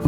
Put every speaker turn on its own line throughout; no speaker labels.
Hey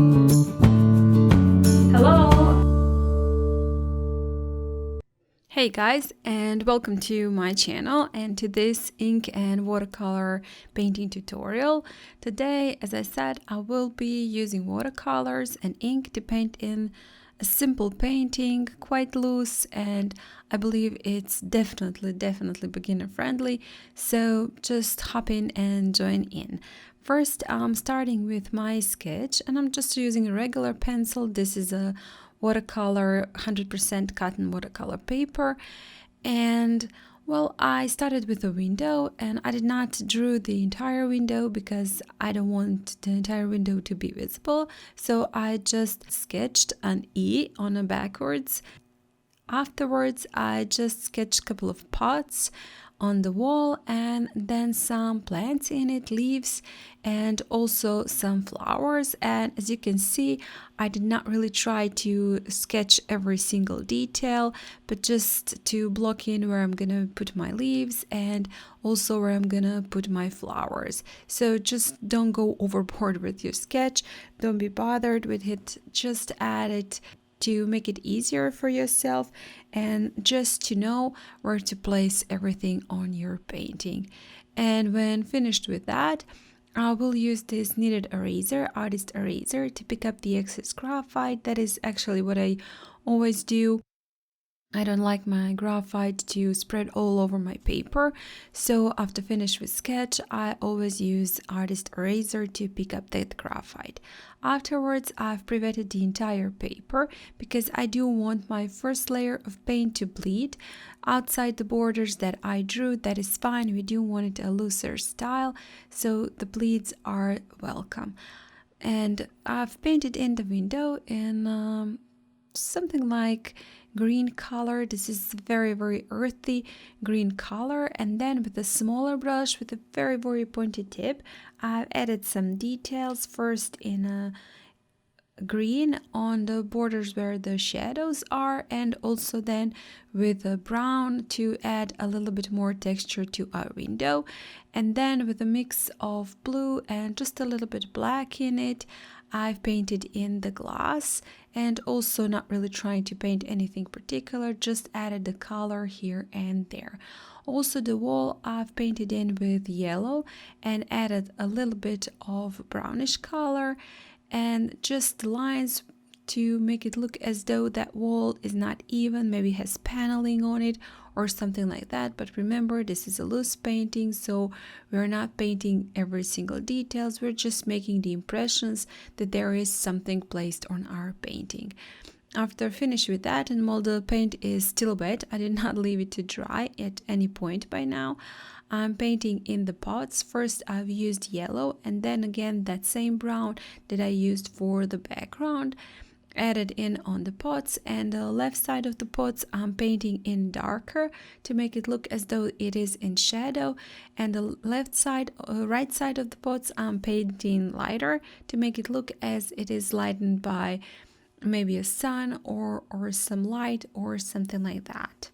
guys, and welcome to my channel and to this ink and watercolor painting tutorial. Today, as I said, I will be using watercolors and ink to paint in a simple painting, quite loose, and I believe it's definitely beginner friendly. So just hop in and join in. First, I'm starting with my sketch and I'm just using a regular pencil. This is a watercolor 100% cotton watercolor paper, and well, I started with a window and I did not draw the entire window because I don't want the entire window to be visible, so I just sketched an E on a backwards. Afterwards, I just sketched a couple of pots on the wall and then some plants in it, leaves, and also some flowers. And as you can see, I did not really try to sketch every single detail, but just to block in where I'm gonna put my leaves and also where I'm gonna put my flowers. So just don't go overboard with your sketch, don't be bothered with it, just add it to make it easier for yourself and just to know where to place everything on your painting. And when finished with that, I will use this kneaded eraser, artist eraser, to pick up the excess graphite. That is actually what I always do. I don't like my graphite to spread all over my paper, so after finish with sketch, I always use artist eraser to pick up that graphite. Afterwards, I've pre-wetted the entire paper because I do want my first layer of paint to bleed outside the borders that I drew. That is fine, we do want it a looser style, so the bleeds are welcome. And I've painted in the window in something like green color. This is very earthy green color, and then with a smaller brush with a very pointed tip, I've added some details, first in a green on the borders where the shadows are, and also then with a brown to add a little bit more texture to our window, and then with a mix of blue and just a little bit black in it, I've painted in the glass, and also not really trying to paint anything particular, just added the color here and there. Also the wall I've painted in with yellow and added a little bit of brownish color and just lines to make it look as though that wall is not even, maybe has paneling on it or something like that. But remember, this is a loose painting, so we're not painting every single details, we're just making the impressions that there is something placed on our painting. After finish with that, and while the paint is still wet, I did not leave it to dry at any point by now, I'm painting in the pots. First I've used yellow and then again that same brown that I used for the background added in on the pots, and the left side of the pots I'm painting in darker to make it look as though it is in shadow, and the left side, right side of the pots I'm painting lighter to make it look as it is lightened by maybe a sun or some light or something like that.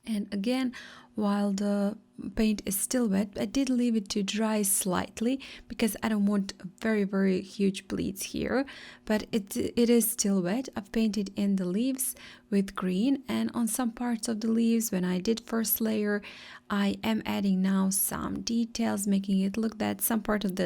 And again, while the paint is still wet, I did leave it to dry slightly because I don't want very huge bleeds here, but it is still wet. I've painted in the leaves with green, and on some parts of the leaves when I did first layer, I am adding now some details, making it look that some part of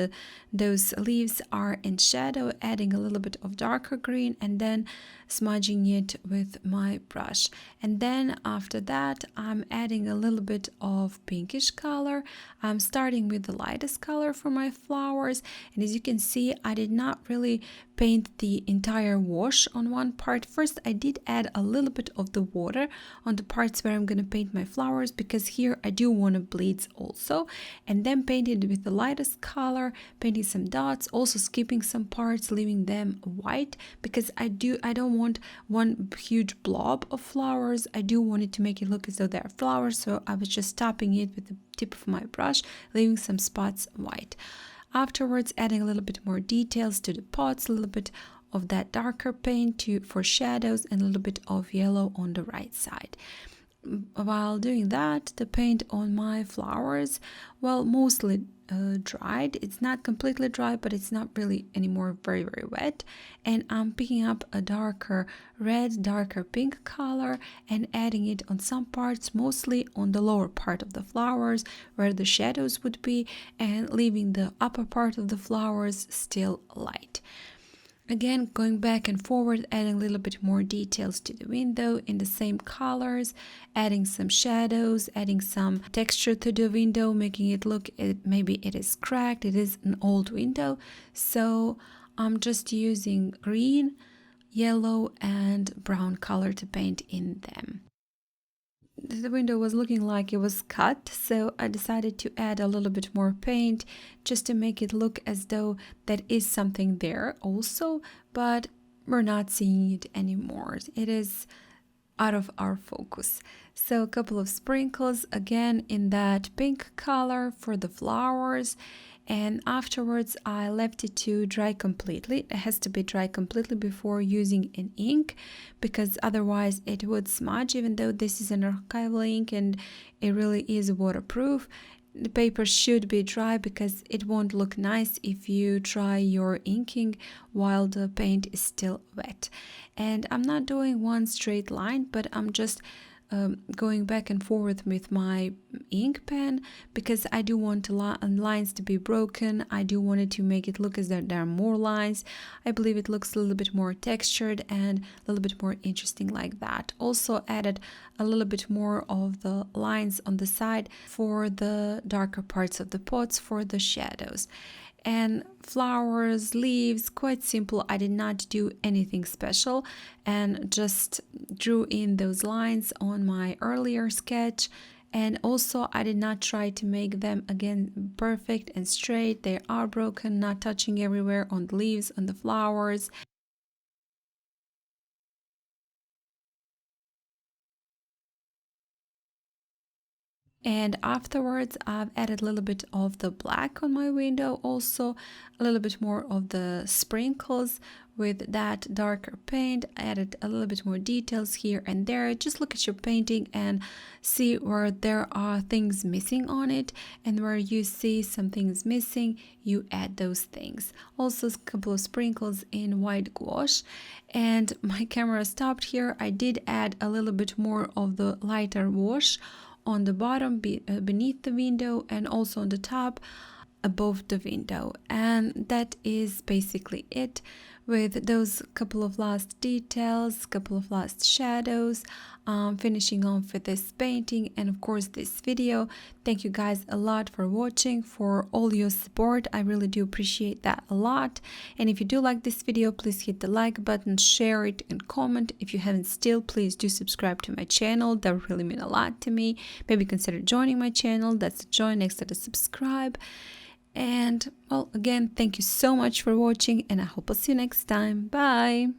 those leaves are in shadow, adding a little bit of darker green and then smudging it with my brush. And then after that, I'm adding a little bit of pinkish color. I'm starting with the lightest color for my flowers, and as you can see, I did not really paint the entire wash on one part. First I did add a little bit of the water on the parts where I'm going to paint my flowers, because here I do want to bleeds also, and then painted with the lightest color, painting some dots, also skipping some parts, leaving them white, because I don't want one huge blob of flowers. I do want it to make it look as though they are flowers, so I was just tapping it with the tip of my brush, leaving some spots white. Afterwards, adding a little bit more details to the pots, a little bit of that darker paint for shadows, and a little bit of yellow on the right side. While doing that, the paint on my flowers, well, mostly dried. It's not completely dry, but it's not really anymore very wet. And I'm picking up a darker red, darker pink color and adding it on some parts, mostly on the lower part of the flowers where the shadows would be, and leaving the upper part of the flowers still light. Again, going back and forward, adding a little bit more details to the window in the same colors, adding some shadows, adding some texture to the window, making it look, maybe it is cracked, it is an old window. So I'm just using green, yellow, and brown color to paint in them. The window was looking like it was cut, so I decided to add a little bit more paint just to make it look as though that is something there also, but we're not seeing it anymore. It is out of our focus. So a couple of sprinkles again in that pink color for the flowers, and afterwards I left it to dry completely. It has to be dry completely before using an ink, because otherwise it would smudge. Even though this is an archival ink and it really is waterproof, the paper should be dry because it won't look nice if you try your inking while the paint is still wet. And I'm not doing one straight line, but I'm just going back and forth with my ink pen, because I do want lines to be broken. I do want it to make it look as though there are more lines. I believe it looks a little bit more textured and a little bit more interesting like that. Also added a little bit more of the lines on the side for the darker parts of the pots for the shadows. And flowers, leaves, quite simple. I did not do anything special and just drew in those lines on my earlier sketch. And also I did not try to make them again perfect and straight. They are broken, not touching everywhere on the leaves, on the flowers. And afterwards I've added a little bit of the black on my window, also a little bit more of the sprinkles with that darker paint. I added a little bit more details here and there. Just look at your painting and see where there are things missing on it, and where you see some things missing, you add those things. Also a couple of sprinkles in white gouache. And my camera stopped here. I did add a little bit more of the lighter wash on the bottom beneath the window, and also on the top above the window. And that is basically it, with those couple of last details, couple of last shadows, finishing off with this painting and of course this video. Thank you guys a lot for watching, for all your support. I really do appreciate that a lot. And if you do like this video, please hit the like button, share it, and comment. If you haven't still, please do subscribe to my channel. That would really mean a lot to me. Maybe consider joining my channel. That's the join next to the subscribe. And well, again, thank you so much for watching, and I hope I'll see you next time. Bye!